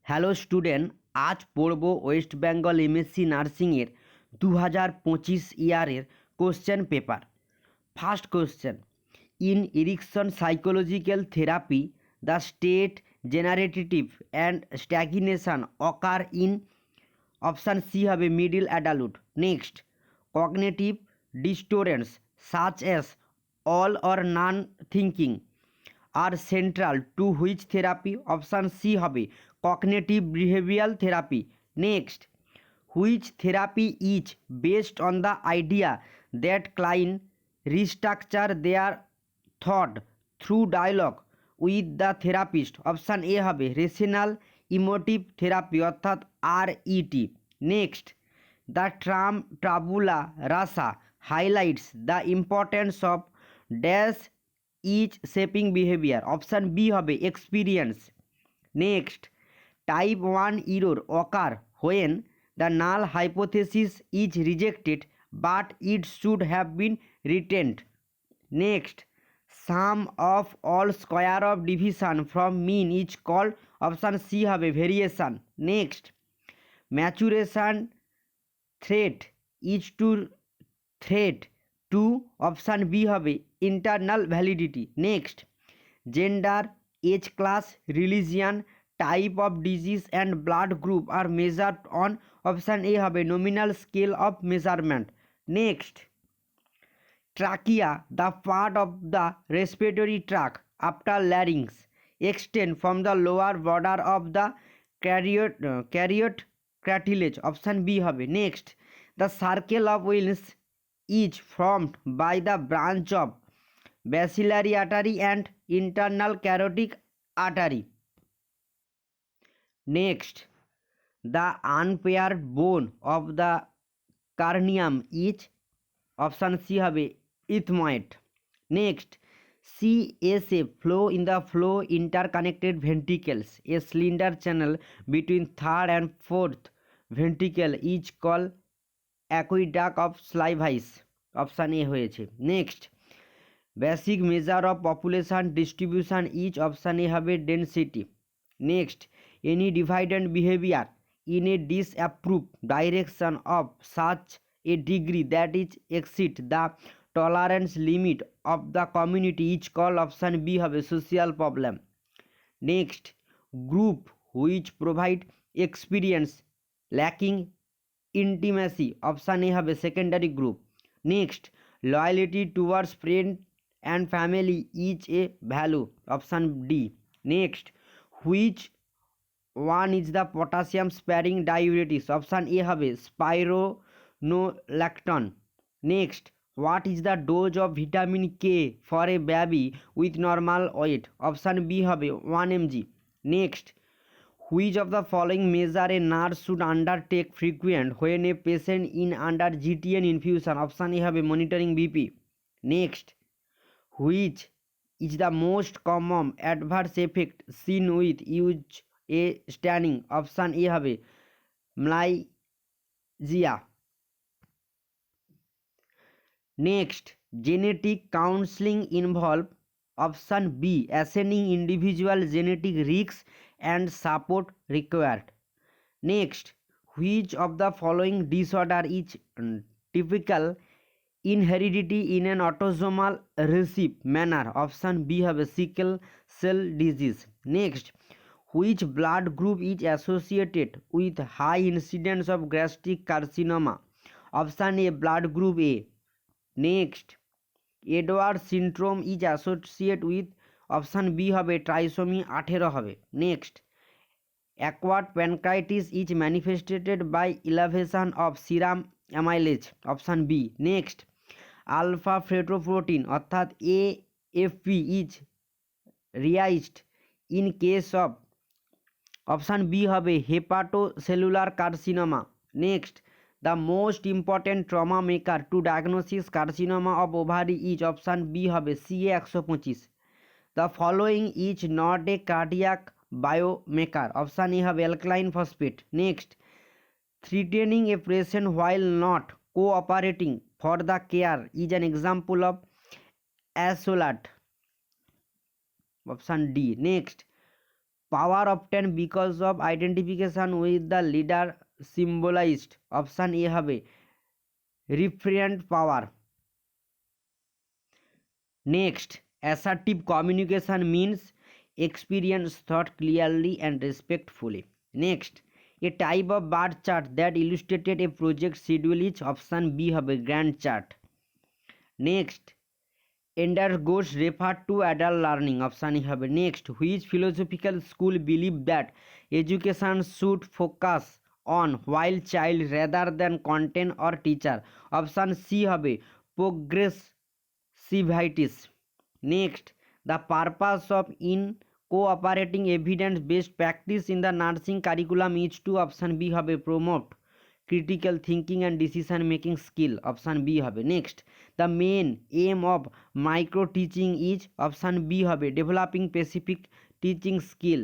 Hello student, আজ পড়ব West Bengal MSc নার্সিংয়ের 2025 ইয়ারের question paper. First question, in Erikson psychological therapy the state generative and stagnation occur in, option C হবে middle adulthood. Next, cognitive distortions such as all or none thinking are central to which therapy, option C হবে cognitive behavioural therapy. Next, which therapy is based on the idea that client restructure their thought through dialogue with the therapist, option A হবে rational emotive therapy অর্থাৎ RET। Next, the term tabula rasa highlights the importance of dash is shaping behaviour, option B হবে experience. Next, type 1 error occur when the null hypothesis is rejected but it should have been retained. Next, sum of all square of deviation from mean is called, option C হবে variation. Next, maturation threat is to threat to, option B হবে internal validity. Next, gender, age class, religion, type of disease and blood group are measured on, option A হবে nominal scale of measurement. Next, trachea, the part of the respiratory tract after larynx extend from the lower border of the carotid cartilage, option B হবে। Next, the circle of Wills is formed by the branch of bacillary artery and internal carotid artery. Next, the unpaired bone of the cranium is, option C হবে ethmoid. Next, CSA flow in the flow interconnected ventricles, a slender channel between third and fourth ventricle is called aqueduct of Sylvius, option A হয়েছে। Next, basic measure of population distribution is, option A হবে density. Next, any deviant behaviour in a disapproved direction of such a degree that is exceed the tolerance limit of the community is called, option B হবে social problem. Next, group which provide experience lacking intimacy, option A হবে secondary group. Next, loyalty towards friend and family is a value, option D. Next, which one is the potassium sparing diuretics, option A হবে spironolactone. Next, what is the dose of vitamin K for a baby with normal weight, option B হবে 1 mg. Next, which of the following measure a nurse should undertake frequent when a patient in under GTN infusion, option A হবে monitoring BP. Next, which is the most common adverse effect seen with use a standing, option A হবে ম্যালাইজিয়া। Next, genetic counselling involve, option B assessing individual genetic risk and support required. Next, which of the following disorder is typical in heredity in an autosomal recessive manner, option B হবে sickle cell disease. Next, which blood group is associated with high incidence of gastric carcinoma, option A blood group A. Next, Edwards syndrome is associated with, option B হবে trisomy 18 হবে। Next, acquired pancreatitis is manifested by elevation of serum amylase, option B. Next, alpha fetoprotein অর্থাৎ AFP is raised in case of, option B হবে hepatocellular carcinoma. Next, the most important ট্রমা marker to diagnosis carcinoma of ovary is, option B হবে CA 125। The following is not a cardiac biomarker, option A হবে alkaline phosphate. Next, threatening a patient while not cooperating for the care is an example of assault, option D. Next, power obtained because of identification with the leader symbolized option A হবে referent power. Next, assertive communication means experience thought clearly and respectfully. Next, a type of bar chart that illustrated a project schedule is option B হবে Gantt chart. Next, undergoes refer to adult learning option E হবে. Next, which philosophical school believe that education should focus on while child rather than content or teacher option C হবে progressivitis. Next, the purpose of incorporating evidence based practice in the nursing curriculum is to option B হবে promote critical thinking and decision making skill option B হবে. Next, the main aim of micro teaching is option B হবে developing specific teaching skill.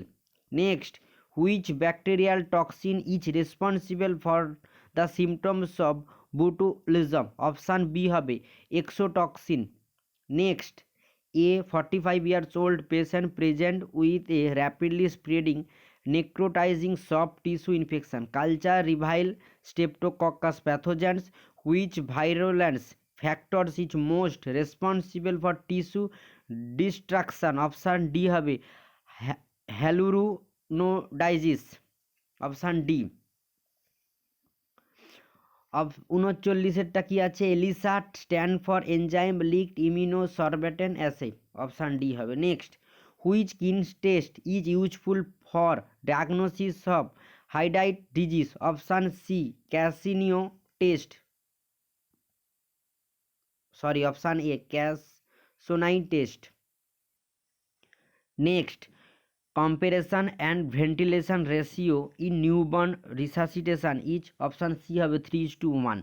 Next, which bacterial toxin is responsible for the symptoms of botulism option B হবে exotoxin. Next, a 45 years old patient present with a rapidly spreading necrotizing soft tissue infection culture reveal streptococcus pathogens. Which virulence factors is most responsible for tissue destruction option D হবে hyaluronidase option D. 39টা কি আছে ELISA stand for enzyme linked immunosorbent assay option D হবে. Next, which কিনস test is useful for diagnosis of hydatid disease option C Casoni test option A Casoni test. Next, compression and ventilation ratio in newborn resuscitation is option C হবে 3:1.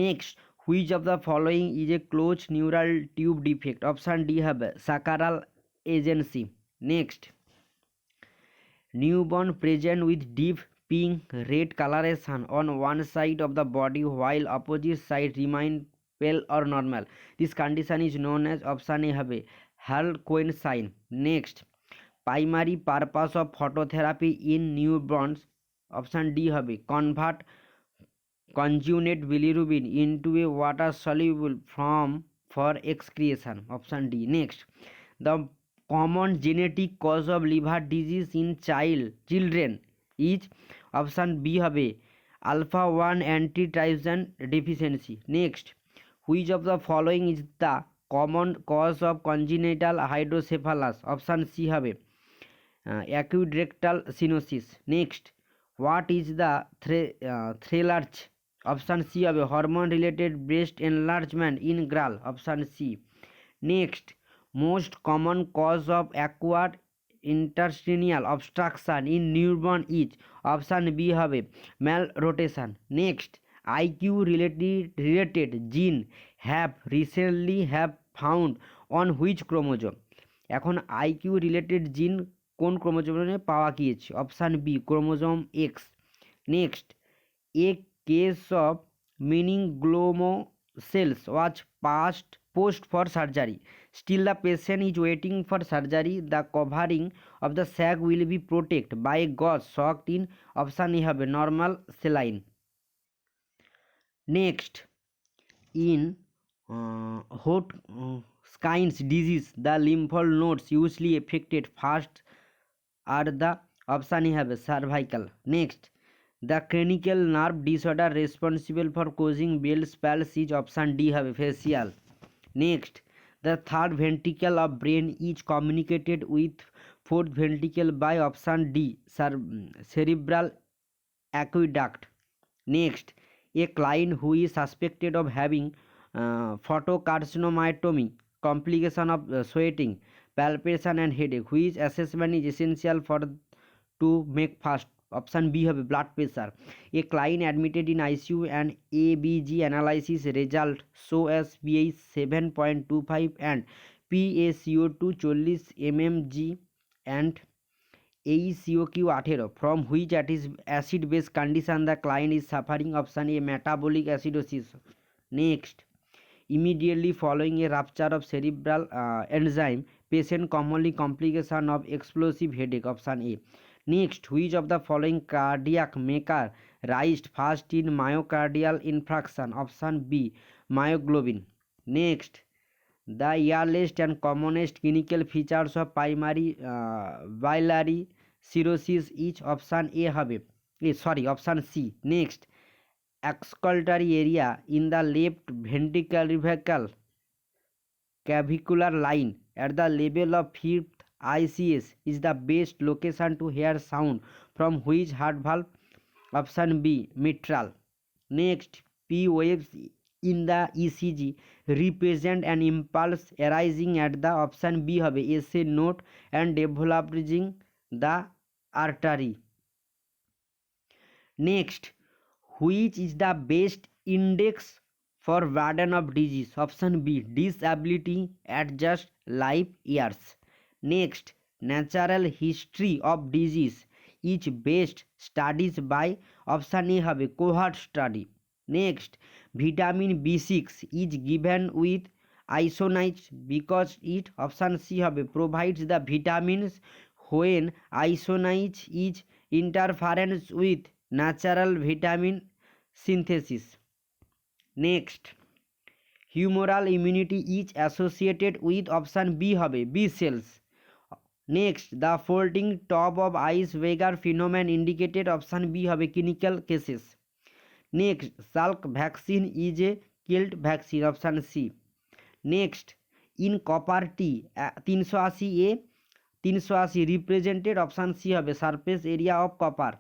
Next, which of the following is a closed neural tube defect option D হবে sacral agency. Next, newborn present with deep pink red coloration on one side of the body while opposite side remain pale or normal. This condition is known as option A হবে Harlequin sign. Next, primary purpose of phototherapy in newborns option D হবে convert conjugate bilirubin into a water soluble form for excretion option D. Next, the common genetic cause of liver disease in children is option B হবে alpha 1 antitrypsin deficiency. Next, which of the following is the common cause of congenital hydrocephalus option C হবে acute rectal stenosis. Next, what is the threlach option C হবে hormone related breast enlargement in girl option C. Next, most common cause of acquired intestinal obstruction in newborn is option B হবে malrotation. Next, IQ related gene have recently have found on which chromosome এখন IQ related gene কোন ক্রোমোজোমে পাওয়া গিয়েছে option B chromosome X. Next, a case of meningoblastoma cells was post for surgery. Still the patient is waiting for surgery. The covering of the sac will be protected by a gauze soaked in option A হবে normal saline. Next, in Hodgkin's disease the lymph nodes usually affected first are the option A হবে cervical. Next, the cranial nerve disorder responsible for causing Bell's palsy is option D হবে facial. Next, the third ventricle of brain is communicated with fourth ventricle by option D cerebral aqueduct. Next, a client who is suspected of having photocarcinomatomy complication of sweating palpitation and headache which assessment is essential for to make fast option B হবে blood pressure. A client admitted in ICU and ABG analysis result show as pH 7.25 and PaCO2 40 mmg and AeCOQ 18 from which acid base condition the client is suffering option A metabolic acidosis. Next, immediately following a rupture of cerebral enzyme patient commonly complication of explosive headache? Option A. Next, which of the following cardiac marker rise first in myocardial infarction? Option B. Myoglobin. Next, the earliest and commonest clinical features of primary biliary cirrhosis is? Option A হবে option C. Next, exculpatory area in the left ventricular clavicular line at the level of fifth ICS is the best location to hear sound from which heart valve? Option B. Mitral. Next, P waves in the ECG represent an impulse arising at the? Option B হবে SA node and developing the artery. Next, which is the best index for burden of disease? Option B. Disability at just life years. Next, natural history of disease is best studies by? Option A হবে cohort study. Next, vitamin B6 is given with isoniazid because it? Option C হবে provides the vitamins when isoniazid is interference with natural vitamin synthesis. Next, humoral immunity is associated with? Option B হবে B cells. Next, the folding top of icebreaker phenomenon indicated? Option B হবে clinical cases. Next, Salk vaccine is a killed vaccine? Option C. Next, in copper T 380A 380 represented? Option C হবে surface area of copper.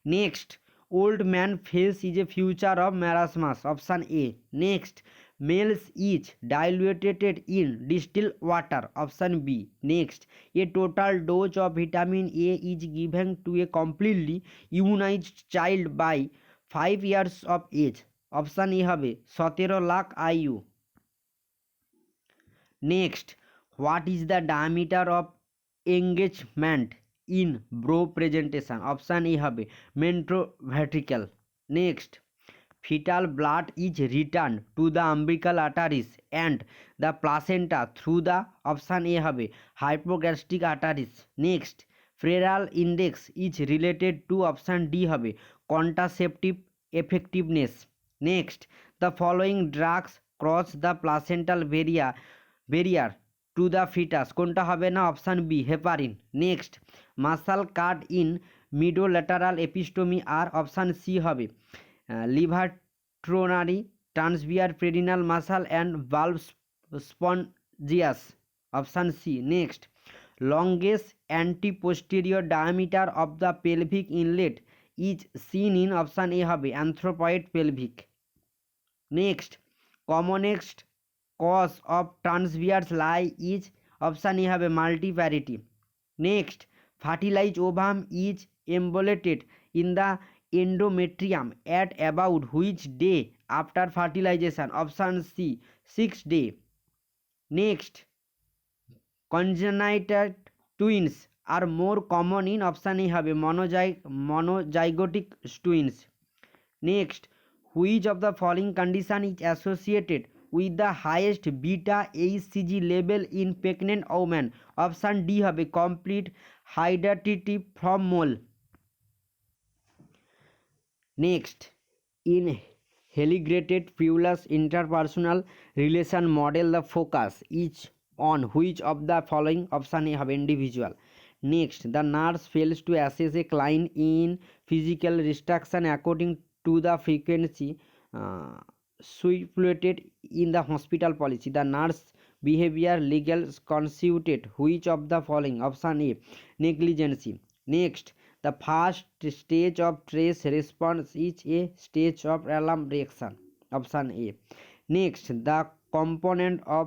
Next, old man face is a feature of marasmus? Option A. Next, males is diluted in distilled water? Option B. Next, a total dose of vitamin A is given to a completely immunized child by 5 years of age? Option A হবে 17 lakh IU. Next, what is the diameter of engagement in bro presentation? Option A হবে ventroventricle. Next, fetal blood is returned to the umbilical arteries and the placenta through the? Option A হবে hypogastric arteries. Next, Ferral index is related to? Option D হবে contraceptive effectiveness. Next, the following drugs cross the placental barrier to the foetus? কোনটা হবে না? Option B heparin. Next, muscle cut in mediolateral episiotomy are? Option C হবে levator ani transverse perineal muscle and bulbospongiosus? Option C. Next, longest anteposterior diameter of the pelvic inlet is seen in? Option A হবে anthropoid pelvic. Next, commonest cause of transverse lie is? Option A হবে multiparity. Next, fertilized ovum is embedded in the endometrium at about which day after fertilization? Option C 6 day. Next, congenital twins are more common in? Option A হবে monozygotic twins. Next, which of the following condition is associated with the highest beta HCG level in pregnant women? Option D হবে complete hydatitis from mole. Next, in Heligrated Pulis interpersonal relation model the focus is on which of the following? Option A হবে individual. Next, the nurse fails to assess a client in physical restriction according to the frequency stipulated in the hospital policy. The nurse behavior legal constituted which of the following? Option A negligence. Next, the first stage of stress response is a stage of alarm reaction? Option A. Next, the component of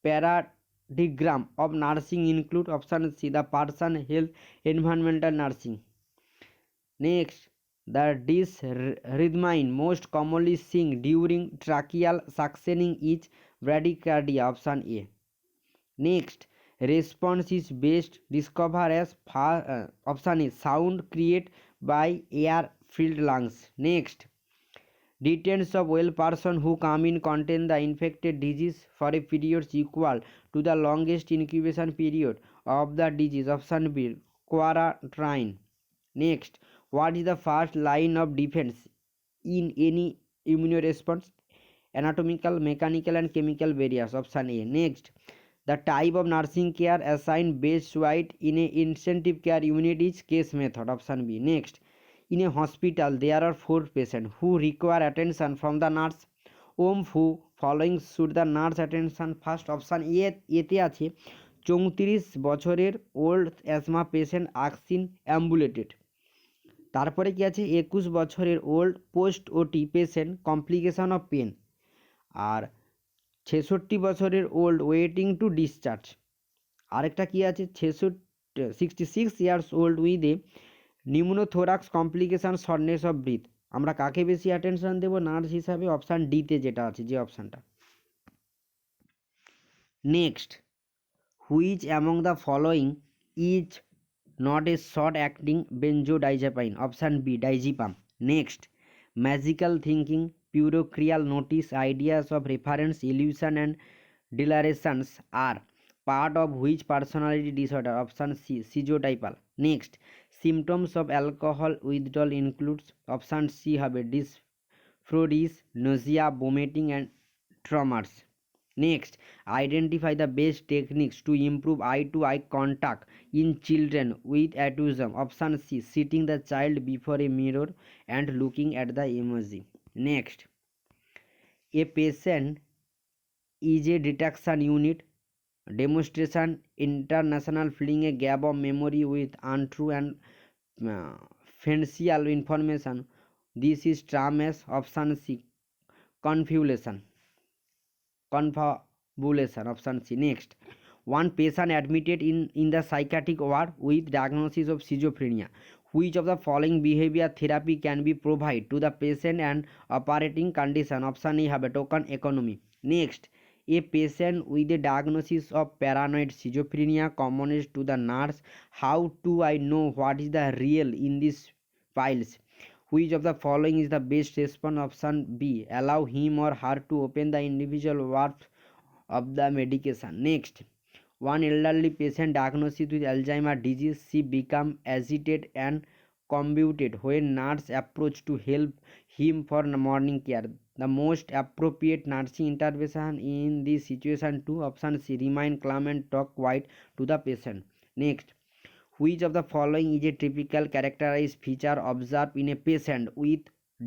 paradigm of nursing include? Option C the person, health, environmental nursing. Next, the dysrhythmia most commonly seen during tracheal suctioning is bradycardia? Option A. Next, response is best discovered as option A sound created by air filled lungs. Next, Returns of well person who come in contain the infected disease for a period equal to the longest incubation period of the disease. Option B, quarantine. Next, what is the first line of defense in any immunoresponse? Anatomical, mechanical and chemical barriers. Option A. Next, the type of nursing care assigned best weight in a intensive care unit is case method. Option B. Next, in a hospital there are 4 patients who require attention from the nurse. Who following should the nurse attention first? Option A এতে আছে 34 বছরের old asthma patient আকসিন অ্যাম্বুলেটেড। তারপরে কি আছে 21 বছরের old post ওটি patient complication of pen. আর 66 বছরের old waiting to discharge. আরেকটা কি আছে 66 years old with a pneumothorax complication shortness of breath. আমরা কাকে বেশি অ্যাটেনশন দেবো নার্স হিসাবে? অপশান ডিতে যেটা আছে, যে অপশানটা। Next, which among the following is not a short acting benzodiazepine? Option B, diazepam. Next, magical thinking, peculiar notions, ideas of reference, illusion and delusions are part of which personality disorder? Option C, schizotypal. Next, symptoms of alcohol withdrawal includes? Option C হবে dysphoria, nausea, vomiting and tremors. Next, identify the best techniques to improve eye-to-eye contact in children with autism. Option C, sitting the child before a mirror and looking at the emoji. Next, a patient is a detection unit. Demonstration international filling a gap of memory with untrue and fancial information. This is termed as option C, confabulation. Option C. Next, one patient admitted in the psychiatric ward with diagnosis of schizophrenia. Which of the following behavior therapy can be provided to the patient and operating condition? Option A হবে token economy. Next, a patient with a diagnosis of paranoid schizophrenia comments to the nurse, how do I know what is the real in these files? Which of the following is the best response? Option B, allow him or her to open the individual words of the medication. Next, one elderly patient diagnosed with Alzheimer's disease, she became agitated and convoluted when nurse approached to help him for morning care. The most appropriate nursing intervention in this situation to? Option C, remain calm and talk quiet to the patient. Next, which of the following is a typical characterized feature observed in a patient with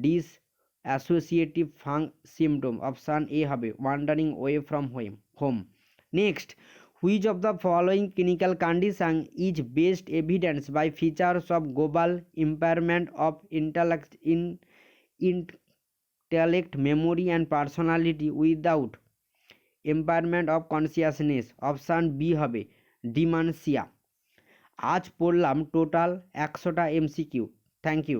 dissociative symptom? Option A হবে wandering away from home. Next, which of the following clinical condition is best evidenced by features of global impairment of intellect, memory and personality without impairment of consciousness? Option B হবে dementia. আজ পড়লাম total 100টা MCQ। Thank you.